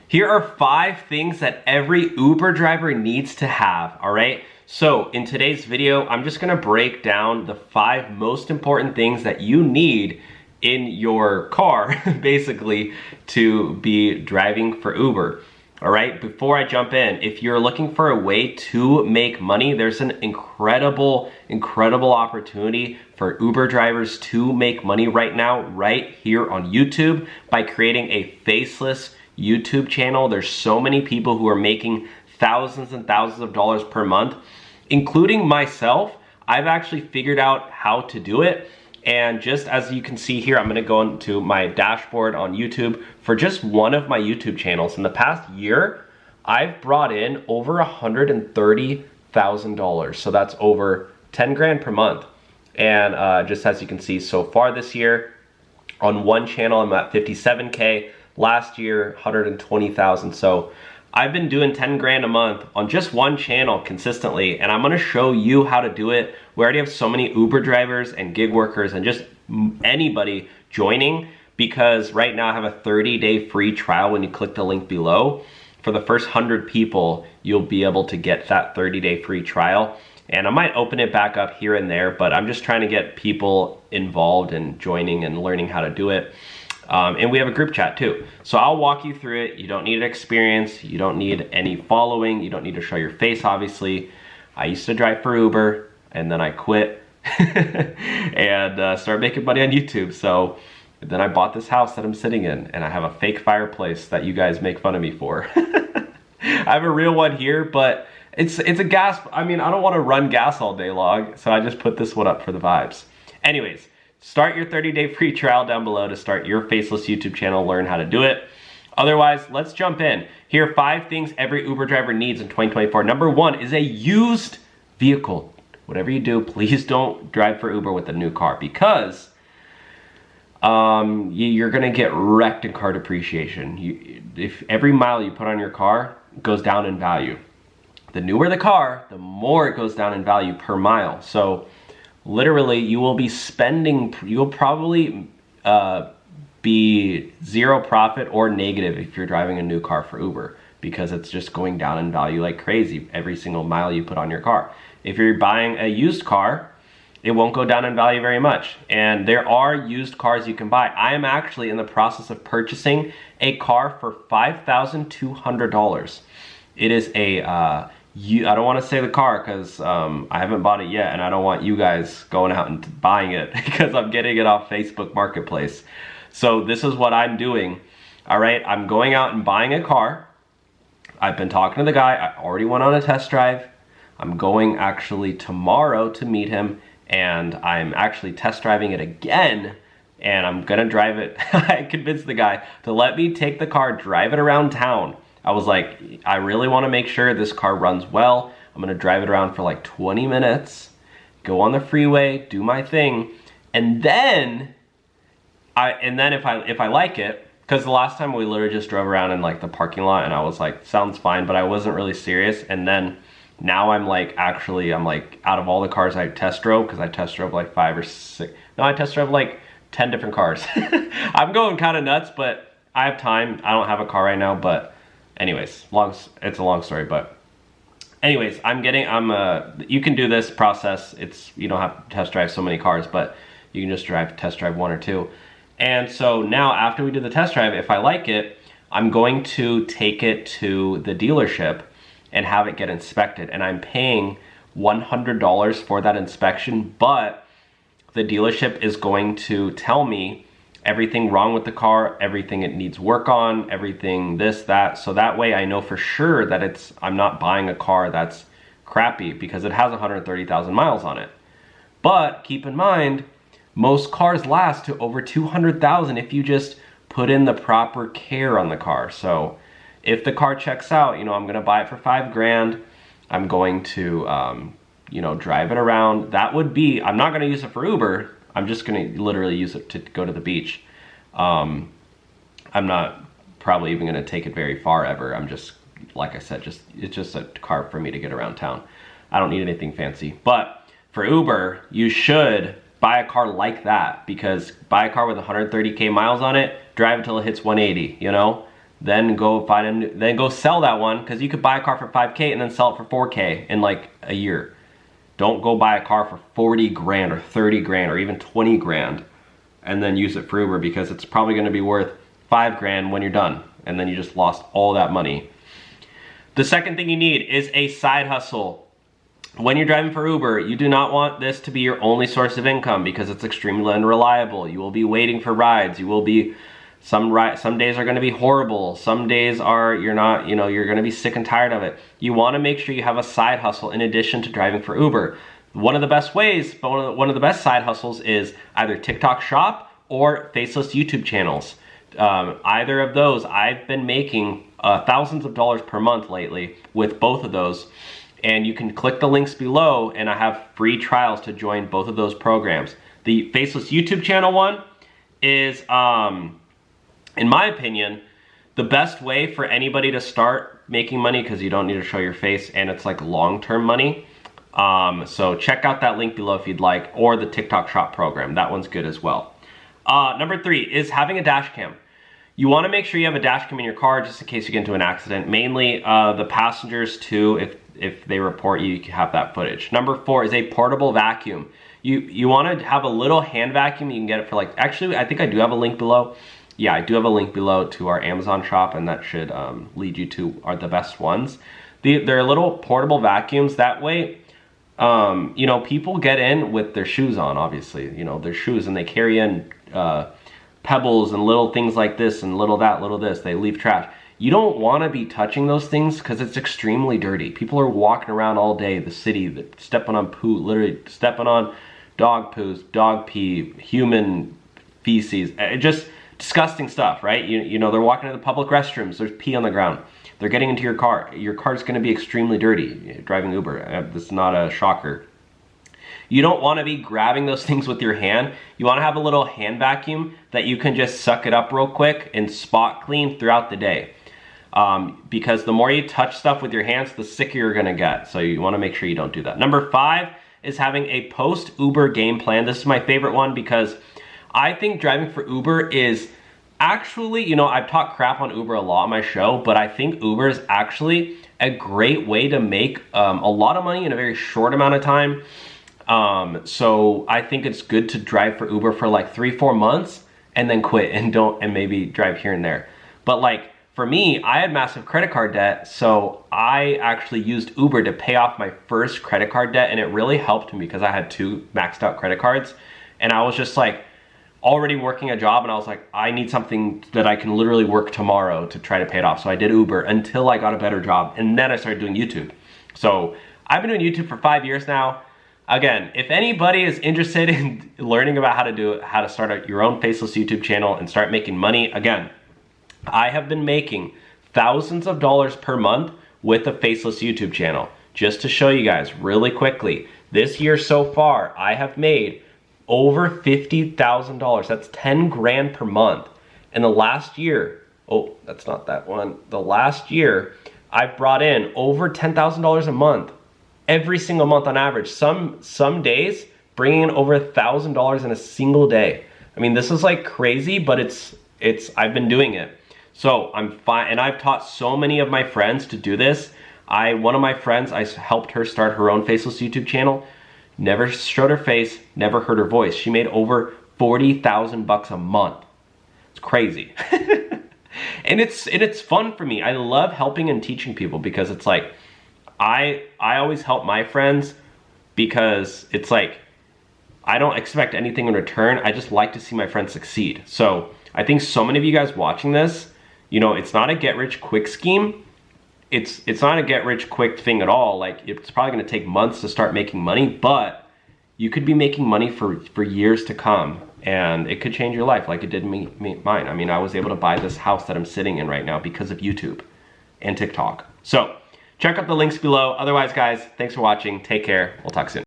Here are 5 things that every Uber driver needs to have, all right? So in today's video, I'm just gonna break down the 5 most important things that you need in your car, basically, to be driving for Uber. All right, before I jump in, if you're looking for a way to make money, there's an incredible opportunity for Uber drivers to make money right now, right here on YouTube, by creating a faceless YouTube channel. There's so many people who are making thousands and thousands of dollars per month, including myself. I've actually figured out how to do it. And just as you can see here, I'm gonna go into my dashboard on YouTube. For just one of my YouTube channels in the past year, I've brought in over $130,000. So that's over 10 grand per month. And just as you can see, so far this year, on one channel, I'm at 57K. Last year, 120,000. So I've been doing 10 grand a month on just one channel consistently, and I'm gonna show you how to do it. We already have so many Uber drivers and gig workers and just anybody joining, because right now I have a 30-day free trial. When you click the link below, for the first 100 people, you'll be able to get that 30-day free trial. And I might open it back up here and there, but I'm just trying to get people involved and joining and learning how to do it. And we have a group chat too. So I'll walk you through it. You don't need experience. You don't need any following. You don't need to show your face, obviously. I used to drive for Uber, and then I quit and started making money on YouTube. So then I bought this house that I'm sitting in, and I have a fake fireplace that you guys make fun of me for. I have a real one here, but it's a gas. I mean, I don't want to run gas all day long, so I just put this one up for the vibes. Anyways, start your 30-day free trial down below to start your faceless YouTube channel, learn how to do it. Otherwise, let's jump in. Here are 5 things every Uber driver needs in 2024. Number 1 is a used vehicle. Whatever you do, please don't drive for Uber with a new car, because you're gonna get wrecked in car depreciation. If every mile you put on your car goes down in value. The newer the car, the more it goes down in value per mile. So literally, you will be spending, you'll probably be zero profit or negative if you're driving a new car for Uber, because it's just going down in value like crazy every single mile you put on your car. If you're buying a used car, it won't go down in value very much. And there are used cars you can buy. I am actually in the process of purchasing a car for $5,200. It is a I don't want to say the car because I haven't bought it yet, and I don't want you guys going out and buying it because I'm getting it off Facebook Marketplace. So this is what I'm doing. All right, I'm going out and buying a car. I've been talking to the guy. I already went on a test drive. I'm going actually tomorrow to meet him, and I'm actually test driving it again, and I'm gonna drive it. I convinced the guy to let me take the car, drive it around town. I was like, I really want to make sure this car runs well. I'm gonna drive it around for like 20 minutes, go on the freeway, do my thing, and then if I like it, because the last time we literally just drove around in like the parking lot, and I was like, sounds fine, but I wasn't really serious. And then now I'm like, actually, I'm like, out of all the cars I test drove, because I test drove like 5 or 6. No, I test drove like 10 different cars. I'm going kind of nuts, but I have time. I don't have a car right now, but anyways, it's a long story, but anyways, you can do this process. You don't have to test drive so many cars, but you can just test drive 1 or 2. And so now after we do the test drive, if I like it, I'm going to take it to the dealership and have it get inspected. And I'm paying $100 for that inspection, but the dealership is going to tell me everything wrong with the car, everything it needs work on, everything this, that. So that way I know for sure that I'm not buying a car that's crappy, because it has 130,000 miles on it. But keep in mind, most cars last to over 200,000 if you just put in the proper care on the car. So if the car checks out, I'm gonna buy it for 5 grand. I'm going to, drive it around. I'm not gonna use it for Uber. I'm just gonna literally use it to go to the beach. I'm not probably even gonna take it very far ever. I'm just, like I said, it's just a car for me to get around town. I don't need anything fancy. But for Uber, you should buy a car like that, because buy a car with 130K miles on it, drive until it hits 180, then go then go sell that one, because you could buy a car for 5K and then sell it for 4K in like a year. Don't go buy a car for 40 grand or 30 grand or even 20 grand and then use it for Uber, because it's probably going to be worth 5 grand when you're done, and then you just lost all that money. The second thing you need is a side hustle. When you're driving for Uber, you do not want this to be your only source of income, because it's extremely unreliable. You will be waiting for rides. You will be some days are going to be horrible. Some days are you're going to be sick and tired of it. You want to make sure you have a side hustle in addition to driving for Uber. One of the best ways, but one of the best side hustles is either TikTok Shop or Faceless YouTube channels. Either of those, I've been making thousands of dollars per month lately with both of those. And you can click the links below, and I have free trials to join both of those programs. The Faceless YouTube channel one is, in my opinion, the best way for anybody to start making money, because you don't need to show your face, and it's like long-term money. So check out that link below if you'd like, or the TikTok Shop program. That one's good as well. Number 3 is having a dash cam. You want to make sure you have a dash cam in your car just in case you get into an accident. Mainly the passengers too, if they report you, you can have that footage. Number 4 is a portable vacuum. You want to have a little hand vacuum. You can get it for like, actually I think I do have a link below. Yeah, I do have a link below to our Amazon shop, and that should lead you to the best ones. They're little portable vacuums. That way, you know, people get in with their shoes on, obviously, you know, their shoes, and they carry in pebbles and little things like this and little that, little this. They leave trash. You don't want to be touching those things because it's extremely dirty. People are walking around all day, the city, stepping on poo, literally stepping on dog poos, dog pee, human feces, just disgusting stuff, right? You know, they're walking to the public restrooms, there's pee on the ground. They're getting into your car. Your car's going to be extremely dirty driving Uber. This is not a shocker. You don't want to be grabbing those things with your hand. You want to have a little hand vacuum that you can just suck it up real quick and spot clean throughout the day. Because the more you touch stuff with your hands, the sicker you're going to get. So you want to make sure you don't do that. Number 5 is having a post-Uber game plan. This is my favorite one because I think driving for Uber is actually, you know, I've talked crap on Uber a lot on my show, but I think Uber is actually a great way to make a lot of money in a very short amount of time. So I think it's good to drive for Uber for like 3-4 months and then quit and maybe drive here and there. But like for me, I had massive credit card debt, so I actually used Uber to pay off my first credit card debt, and it really helped me because I had 2 maxed out credit cards, and I was just like already working a job, and I was like, I need something that I can literally work tomorrow to try to pay it off. So I did Uber until I got a better job, and then I started doing YouTube. So I've been doing YouTube for 5 years now. Again, if anybody is interested in learning about how to start your own Faceless YouTube channel and start making money, again, I have been making thousands of dollars per month with a Faceless YouTube channel. Just to show you guys really quickly, this year so far, I have made over $50,000. That's 10 grand per month. And the last year, oh, that's not that one. The last year, I've brought in over $10,000 a month. Every single month on average. Some days bringing in over $1,000 in a single day. I mean, this is like crazy, but I've been doing it. So I'm fine, and I've taught so many of my friends to do this. One of my friends, I helped her start her own Faceless YouTube channel. Never showed her face, never heard her voice. She made over 40,000 bucks a month. It's crazy. And it's fun for me. I love helping and teaching people because it's like, I always help my friends because it's like, I don't expect anything in return. I just like to see my friends succeed. So I think so many of you guys watching this, you know, it's not a get rich quick scheme. It's not a get rich quick thing at all. Like, it's probably gonna take months to start making money, but you could be making money for years to come, and it could change your life like it did mine. I mean, I was able to buy this house that I'm sitting in right now because of YouTube and TikTok. So check out the links below. Otherwise, guys, thanks for watching. Take care. We'll talk soon.